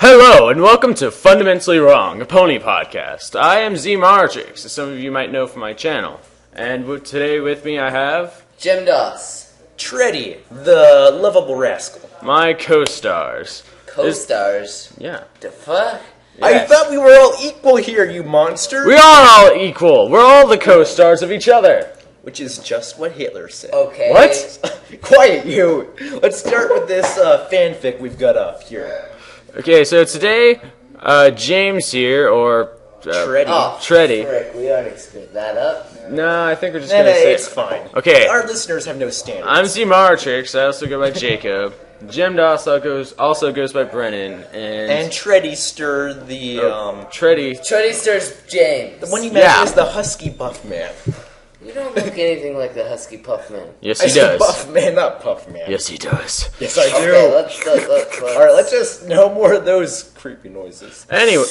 Hello, and welcome to Fundamentally Wrong, a pony podcast. I am z-marotrix, as some of you might know from my channel. And today with me I have... Jim Doss. Treddy, the lovable rascal. My co-stars. Co-stars? Yeah. The fuck? Yes. I thought we were all equal here, you monster. We are all equal. We're all the co-stars of each other. Which is just what Hitler said. Okay. What? Quiet, you. Let's start with this fanfic we've got up here. Okay, so today, James here, or... Treddy. Oh, Treddy. frick, we already screwed that up. No, I think we're just going to say... It's fine. Okay. Our listeners have no standards. I'm z-marotrix. I also go by Jacob. Jim Doss also goes by Brennan. And Treddy Stir, the... Treddy Stirs James. The one you met is the husky buff man. You don't look anything like the husky puff man. Yes, he I said does. buff man, not puff man. Yes, he does. Yes, I do. Okay, let's Alright, let's just... No more of those creepy noises. Anyway.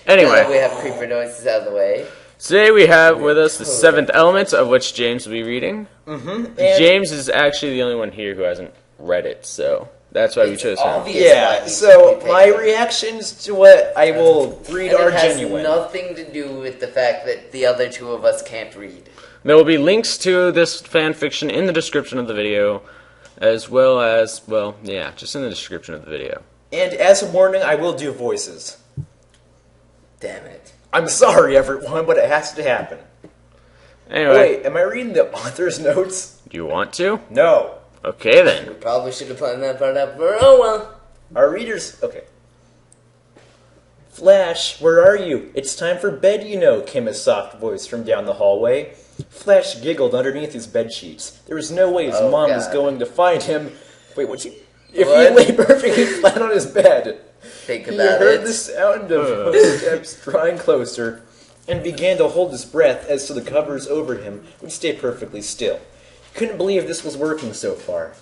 Now that we have creeper noises out of the way. Today we have with us the seventh element, of which James will be reading. Mm-hmm. James is actually the only one here who hasn't read it, so that's why we chose him. Yeah, so my reactions to what I will read are genuine. It has nothing to do with the fact that the other two of us can't read. There will be links to this fan fiction in the description of the video, as well as, well, yeah, just in the description of the video. And as a warning, I will do voices. Damn it. I'm sorry, everyone, but it has to happen. Anyway. Wait, am I reading the author's notes? Do you want to? No. Okay, then. We probably should have planned that part out, but oh well. Our readers... Okay. Flash, where are you? It's time for bed, you know, came a soft voice from down the hallway. Flash giggled underneath his bedsheets. There was no way his mom was going to find him. Wait, what's he... If he lay perfectly flat on his bed. Think He about heard it. the sound of footsteps drawing closer and began to hold his breath as the covers over him would stay perfectly still. He couldn't believe this was working so far.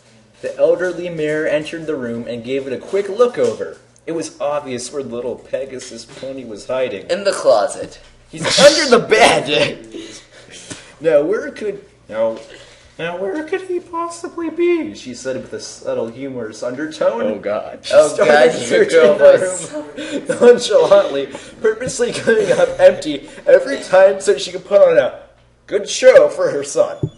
The elderly mayor entered the room and gave it a quick look over. It was obvious where the little Pegasus pony was hiding. In the closet. He's under the bed! Now where could he possibly be? She said with a subtle humorous undertone. Oh, God. Oh, God, you girl voice. Nonchalantly, purposely coming up empty every time so she could put on a good show for her son.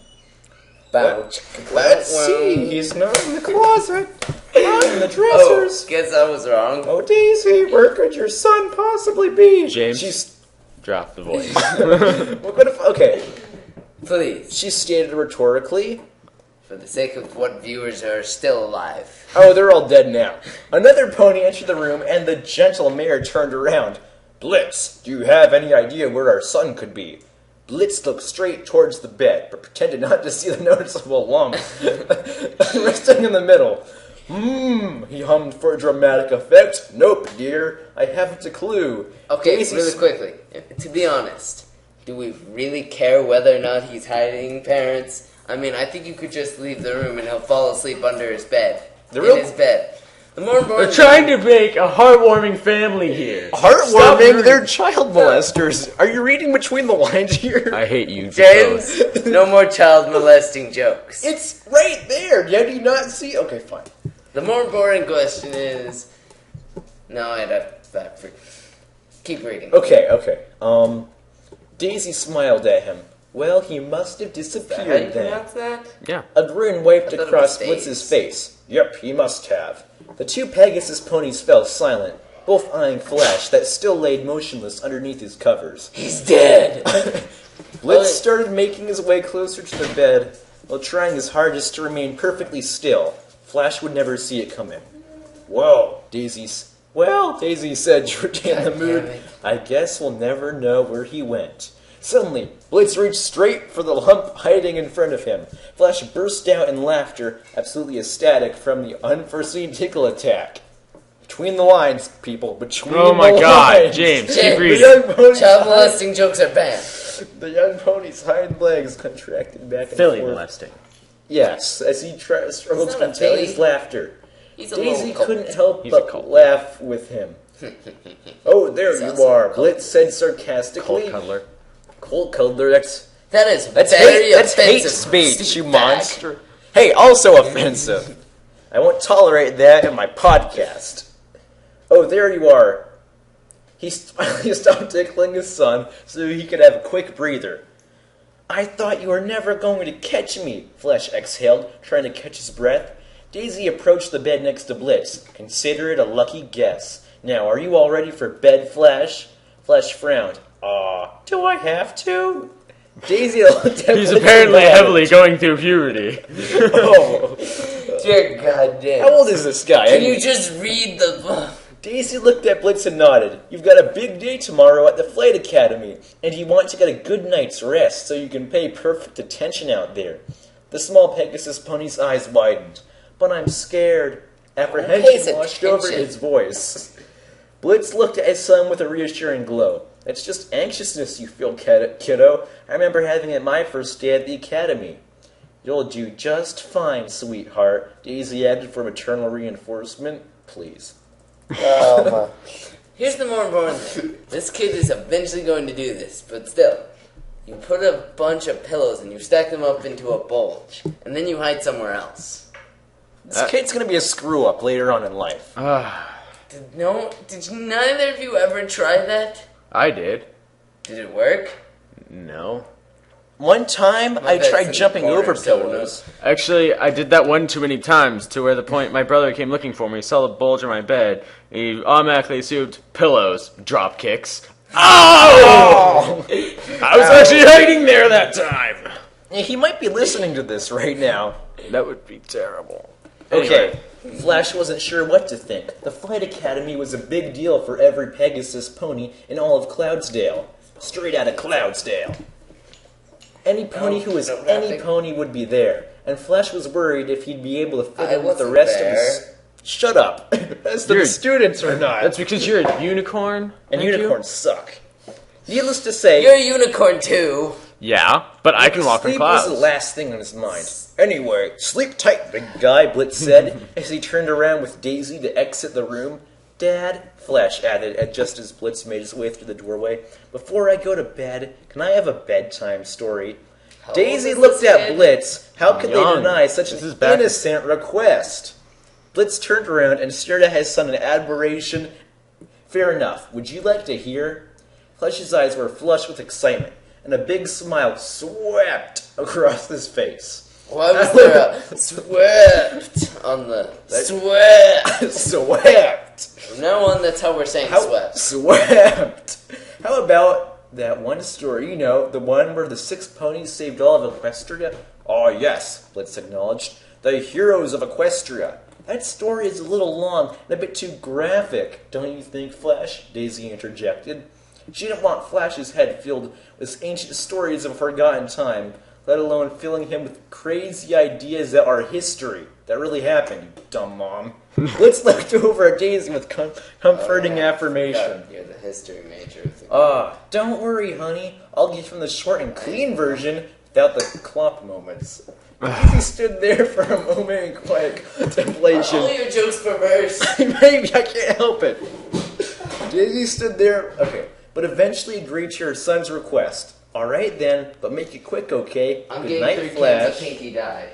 Let's see, he's not in the closet, not in the dressers. Oh, guess I was wrong. Oh, Daisy, where could your son possibly be? James, drop the voice. Okay. Please. She stated rhetorically. For the sake of what viewers are still alive. Oh, they're all dead now. Another pony entered the room, and the gentle mayor turned around. Blitz, do you have any idea where our son could be? Blitz looked straight towards the bed, but pretended not to see the noticeable lump resting in the middle. He hummed for dramatic effect. Nope, dear, I haven't a clue. Okay, Daisy really quickly. To be honest, do we really care whether or not he's hiding, parents? I mean, I think you could just leave the room and he'll fall asleep under his bed. His bed. The more important They're trying to make a heartwarming family here. Heartwarming? They're child molesters. Are you reading between the lines here? I hate you, James, no more child molesting jokes. It's right there. Do you not see? Okay, fine. The more important question is... No, I'd have to... Keep reading. Okay. Daisy smiled at him. Well, he must have disappeared How do you then. pronounce that? Yeah. A grin wiped I thought it across was Blitz's face. Yep, he must have. The two Pegasus ponies fell silent, both eyeing Flash that still laid motionless underneath his covers. He's dead! Blitz started making his way closer to the bed, while trying his hardest to remain perfectly still. Flash would never see it coming. Well, Daisy said, Georgie in the mood, I guess we'll never know where he went. Suddenly, Blitz reached straight for the lump hiding in front of him. Flash burst out in laughter, absolutely ecstatic from the unforeseen tickle attack. Between the lines, people, between the lines. Oh my God, James, keep reading. Child molesting jokes are banned. The young pony's hind legs contracted back and Philly forth. molesting. Yes, as he struggled to contain his laughter. Daisy couldn't help but laugh with him. Oh, there you are, Blitz said sarcastically. Cold cuddler. Cold cuddler, that's very hate offensive. speech, you Steve monster. Hey, also offensive. I won't tolerate that in my podcast. Oh, there you are. He stopped tickling his son so he could have a quick breather. I thought you were never going to catch me, Flash exhaled, trying to catch his breath. Daisy approached the bed next to Blitz. Consider it a lucky guess. Now, are you all ready for bed, Flash? Flash frowned. Do I have to? Daisy looked at He's Blitz apparently and heavily going through puberty. Oh. Dear goddamn. How old is this guy? Can you just read the book? Daisy looked at Blitz and nodded. You've got a big day tomorrow at the Flight Academy, and you want to get a good night's rest so you can pay perfect attention out there. The small Pegasus pony's eyes widened. But I'm scared. Apprehension washed over his voice. Blitz looked at his son with a reassuring glow. It's just anxiousness you feel, kiddo. I remember having it my first day at the academy. You'll do just fine, sweetheart, Daisy added for maternal reinforcement. Please. Here's the more important thing. This kid is eventually going to do this, but still. You put a bunch of pillows and you stack them up into a bulge, and then you hide somewhere else. This kid's gonna be a screw-up later on in life. Did neither of you ever try that? I did. Did it work? No. One time, I tried jumping over pillows. Actually, I did that one too many times, to where the point my brother came looking for me, saw the bulge in my bed, and he automatically assumed pillows, drop kicks. Oh! I was actually hiding there that time! He might be listening to this right now. That would be terrible. Okay, Flash wasn't sure what to think. The Flight Academy was a big deal for every Pegasus pony in all of Cloudsdale. Straight out of Cloudsdale. Any pony who was any pony would be there, and Flash was worried if he'd be able to fit in with the rest of the... Shut up! Rest of the students or not. That's because you're a unicorn. And unicorns suck. Needless to say... You're a unicorn too! Yeah, but I can walk on clouds. Sleep was the last thing on his mind. Anyway, sleep tight, big guy, Blitz said, as he turned around with Daisy to exit the room. Dad, Flash added, just as Blitz made his way through the doorway, before I go to bed, can I have a bedtime story? Daisy looked at Blitz. How could they deny such an innocent request? Blitz turned around and stared at his son in admiration. Fair enough. Would you like to hear? Flash's eyes were flush with excitement, and a big smile swept across his face. Why was there a swept on the... Swept! Swept! From now on, that's how we're saying swept. Swept! How about that one story, the one where the 6 ponies saved all of Equestria? Oh, yes, Blitz acknowledged. The heroes of Equestria. That story is a little long and a bit too graphic, don't you think, Flash? Daisy interjected. She didn't want Flash's head filled with ancient stories of a forgotten time, let alone filling him with crazy ideas that are history, that really happened, you dumb mom. Blitz looked over at Daisy with comforting affirmation. You're the history major. Don't worry, honey. I'll give him the short and clean version without the clop moments. Daisy stood there for a moment in quiet contemplation. Are all your jokes perverse? Maybe, I can't help it. Daisy stood there, but eventually agreed to her son's request. Alright then, but make it quick, okay? Good night, Flash. Pinky die.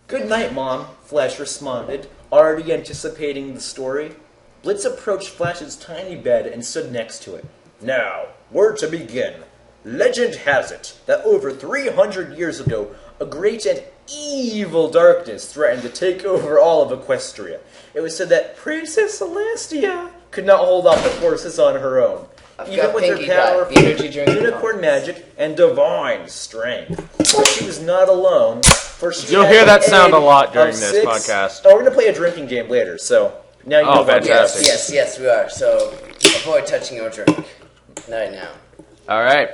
Good night, Mom, Flash responded, already anticipating the story. Blitz approached Flash's tiny bed and stood next to it. Now, where to begin? Legend has it that over 300 years ago, a great and evil darkness threatened to take over all of Equestria. It was said that Princess Celestia could not hold off the forces on her own. Even with her powerful unicorn magic and divine strength. But she was not alone, for she You'll hear that sound a lot during this podcast. Oh, we're going to play a drinking game later, so now you know about fantastic. Yes, we are. So, avoid touching your drink. Right now. Alright.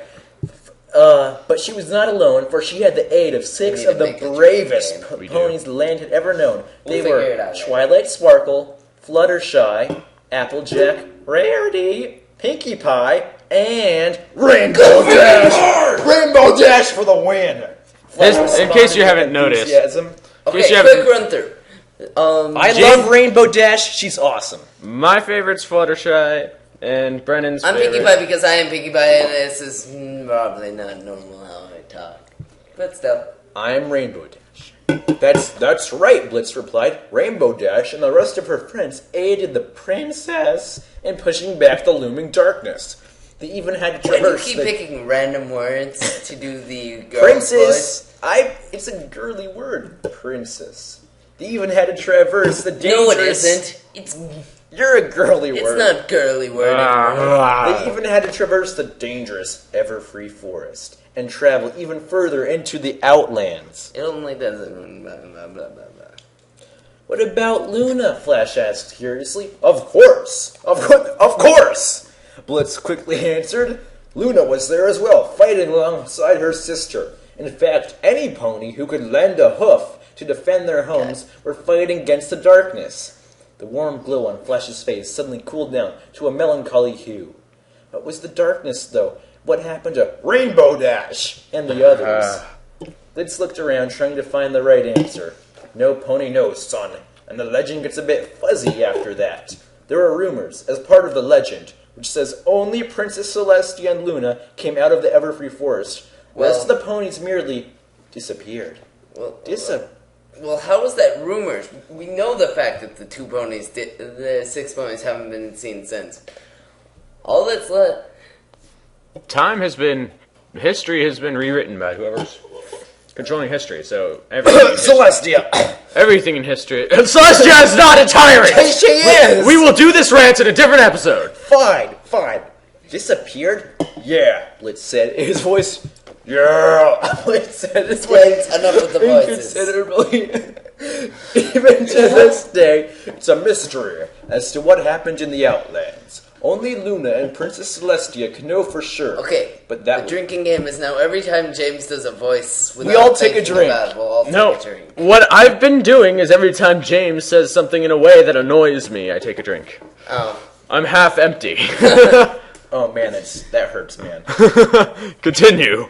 But she was not alone, for she had the aid of 6 of the bravest ponies the land had ever known. They were Twilight Sparkle, Fluttershy, Applejack, Rarity, Pinkie Pie, and Rainbow Dash! Rainbow Dash for the win! In case you haven't noticed. Quick run through. I love Rainbow Dash. She's awesome. My favorite's Fluttershy, and Brennan's I'm favorite. Pinkie Pie because I am Pinkie Pie, and this is probably not normal how I talk. But still. I'm Rainbow Dash. That's right, Blitz replied. Rainbow Dash and the rest of her friends aided the princess in pushing back the looming darkness. They even had to traverse. Why do you keep picking random words to do the girl princess. It's a girly word, princess. They even had to traverse the dangerous. No, it isn't. You're a girly word. It's not girly word. They even had to traverse the dangerous, ever-free forest and travel even further into the outlands. It only doesn't. Blah, blah, blah, blah, blah. What about Luna? Flash asked curiously. Of course! Of course! Blitz quickly answered. Luna was there as well, fighting alongside her sister. In fact, any pony who could lend a hoof to defend their homes were fighting against the darkness. The warm glow on Flash's face suddenly cooled down to a melancholy hue. What was the darkness, though? What happened to Rainbow Dash and the others? Blitz looked around, trying to find the right answer. No pony knows, son, and the legend gets a bit fuzzy after that. There are rumors, as part of the legend, which says only Princess Celestia and Luna came out of the Everfree Forest. The rest of the ponies merely disappeared. Well, how is that rumors? We know the fact that the 6 ponies haven't been seen since. All that's left. History has been rewritten by whoever's controlling history, so everything Celestia! Everything in history. Celestia is not a tyrant! She is! We will do this rant in a different episode! Fine. Disappeared? Yeah, Blitz said. His voice... Yeah, Blitz said. His voice... Enough with the voices. Inconsiderably. Even to this day, it's a mystery as to what happened in the Outlands. Only Luna and Princess Celestia can know for sure. Okay, but the drinking game is now every time James does a voice, we all take a drink. We'll all take a drink. What I've been doing is every time James says something in a way that annoys me, I take a drink. Oh. I'm half empty. Oh man, that hurts, man. Continue.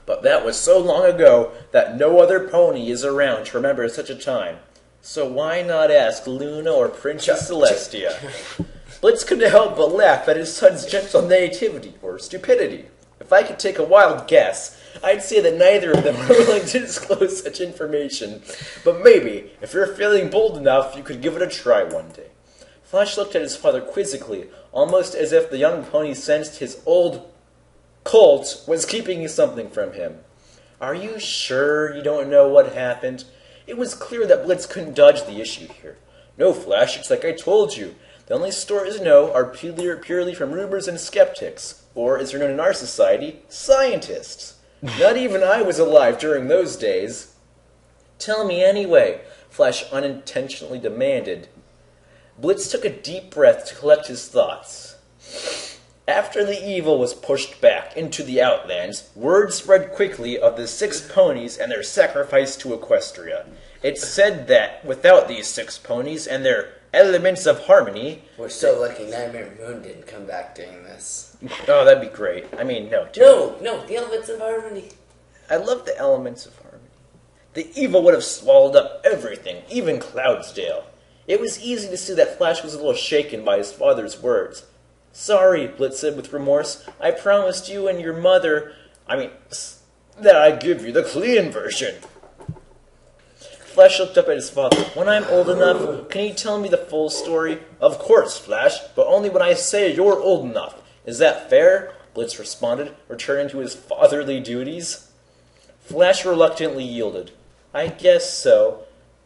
But that was so long ago that no other pony is around to remember such a time. So why not ask Luna or Princess Celestia? Blitz couldn't help but laugh at his son's gentle naivety or stupidity. If I could take a wild guess, I'd say that neither of them are willing to disclose such information. But maybe, if you're feeling bold enough, you could give it a try one day. Flash looked at his father quizzically, almost as if the young pony sensed his old Colt was keeping something from him. Are you sure you don't know what happened? It was clear that Blitz couldn't dodge the issue here. No, Flash, it's like I told you. The only stories I know are purely from rumors and skeptics, or, as are known in our society, scientists. Not even I was alive during those days. Tell me anyway, Flash unintentionally demanded. Blitz took a deep breath to collect his thoughts. After the evil was pushed back into the Outlands, word spread quickly of the 6 ponies and their sacrifice to Equestria. It's said that without these 6 ponies and their elements of harmony... We're so lucky Nightmare Moon didn't come back during this. Oh, that'd be great. I mean, no. No, the elements of harmony. I love the elements of harmony. The evil would have swallowed up everything, even Cloudsdale. It was easy to see that Flash was a little shaken by his father's words. Sorry, Blitz said with remorse. I promised you and your mother... that I'd give you the clean version. Flash looked up at his father. When I'm old enough, can you tell me the full story? Of course, Flash, but only when I say you're old enough. Is that fair? Blitz responded, returning to his fatherly duties. Flash reluctantly yielded. I guess so.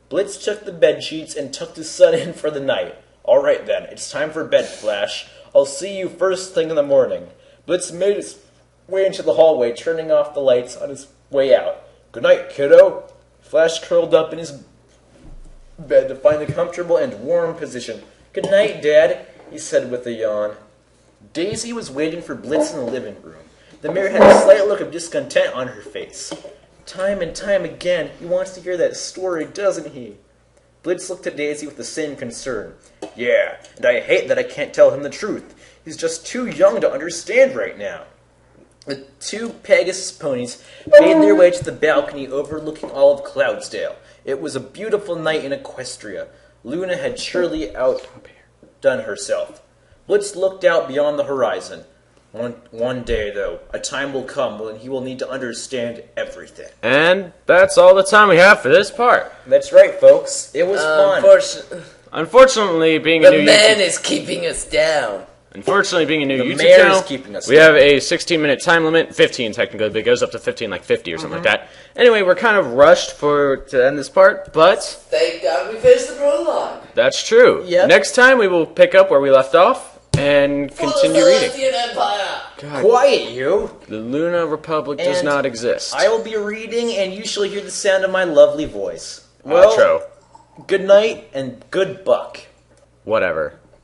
Blitz took the bedsheets and tucked his son in for the night. All right then, it's time for bed, Flash. I'll see you first thing in the morning. Blitz made his way into the hallway, turning off the lights on his way out. Good night, kiddo. Flash curled up in his bed to find a comfortable and warm position. Good night, Dad, he said with a yawn. Daisy was waiting for Blitz in the living room. The mare had a slight look of discontent on her face. Time and time again, he wants to hear that story, doesn't he? Blitz looked at Daisy with the same concern. Yeah, and I hate that I can't tell him the truth. He's just too young to understand right now. The 2 Pegasus ponies made their way to the balcony overlooking all of Cloudsdale. It was a beautiful night in Equestria. Luna had surely outdone herself. Blitz looked out beyond the horizon. One day, though, a time will come when he will need to understand everything. And that's all the time we have for this part. That's right, folks. It was fun. Unfortunately, being a new the man is keeping us down. Unfortunately, being a new YouTube mayor channel, is keeping us we have a 16-minute time limit, 15 technically, but it goes up to 15, like 50 or something like that. Anyway, we're kind of rushed to end this part, but thank God we finished the prologue. That's true. Yep. Next time we will pick up where we left off and continue reading. Empire. God, Quiet, you! the Luna Republic does And not exist. I will be reading, and you shall hear the sound of my lovely voice. Well, Outro. good night and good buck. Whatever.